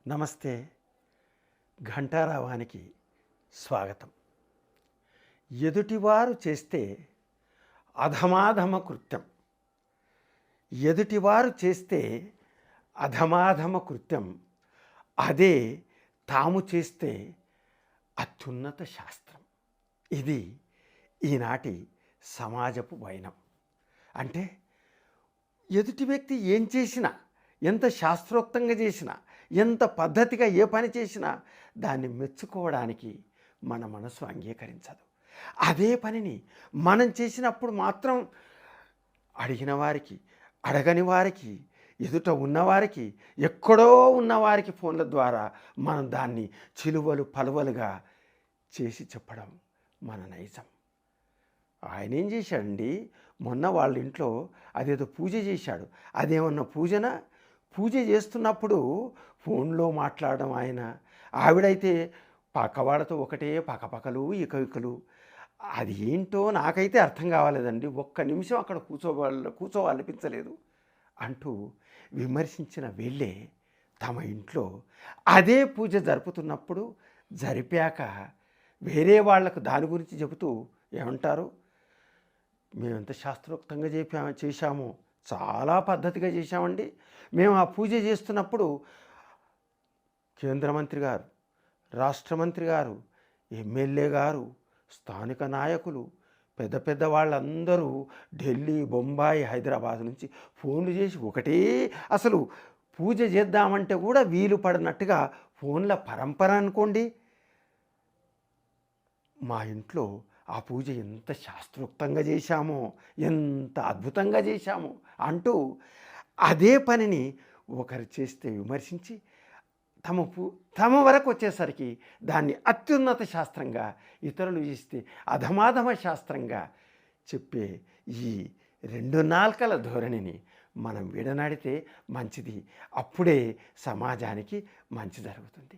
నమస్తే. ఘంటారావానికి స్వాగతం. ఎదుటివారు చేస్తే అధమాధమ కృత్యం, ఎదుటివారు చేస్తే అధమాధమ కృత్యం, అదే తాము చేస్తే అత్యున్నత శాస్త్రం. ఇది ఈనాటి సమాజపు వైనం. అంటే ఎదుటి వ్యక్తి ఏం చేసినా, ఎంత శాస్త్రోక్తంగా చేసినా, ఎంత పద్ధతిగా ఏ పని చేసినా దాన్ని మెచ్చుకోవడానికి మన మనసు అంగీకరించదు. అదే పనిని మనం చేసినప్పుడు మాత్రం అడిగిన వారికి, అడగని వారికి, ఎదుట ఉన్నవారికి, ఎక్కడో ఉన్నవారికి ఫోన్ల ద్వారా మనం దాన్ని చిలువలు పలువలుగా చేసి చెప్పడం మన నైజం. ఆయన ఏం చేశాడండి, మొన్న వాళ్ళ ఇంట్లో అదేదో పూజ చేశాడు. అదేమన్నా పూజనా? పూజ చేస్తున్నప్పుడు ఫోన్లో మాట్లాడడం ఆయన, ఆవిడైతే పక్కవాడతో ఒకటే పకపకలు ఇకలు. అది ఏంటో నాకైతే అర్థం కావాలేదండి. ఒక్క నిమిషం అక్కడ కూర్చోవాలనిపించలేదు అంటూ విమర్శించిన వీళ్ళే తమ ఇంట్లో అదే పూజ జరుపుతున్నప్పుడు, జరిపాక వేరే వాళ్లకు దాని గురించి చెబుతూ ఏమంటారు, మేమెంత శాస్త్రోక్తంగా చేశామో, చాలా పద్ధతిగా చేశామండి. మేము ఆ పూజ చేస్తున్నప్పుడు కేంద్ర మంత్రి గారు, రాష్ట్ర మంత్రి గారు, ఎమ్మెల్యే గారు, స్థానిక నాయకులు, పెద్ద పెద్ద వాళ్ళందరూ ఢిల్లీ, బొంబాయి, హైదరాబాద్ నుంచి ఫోన్లు చేసి ఒకటే, అసలు పూజ చేద్దామంటే కూడా వీలు పడినట్టుగా ఫోన్ల పరంపర అనుకోండి. మా ఇంట్లో ఆ పూజ ఎంత శాస్త్రోక్తంగా చేశామో, ఎంత అద్భుతంగా చేశామో అంటూ అదే పనిని ఒకరు చేస్తే విమర్శించి తమ వరకు వచ్చేసరికి దాన్ని అత్యున్నత శాస్త్రంగా, ఇతరులు చేస్తే అధమాధమ శాస్త్రంగా చెప్పే ఈ రెండు నాల్కల ధోరణిని మనం విడనాడితే మంచిది. అప్పుడే సమాజానికి మంచి జరుగుతుంది.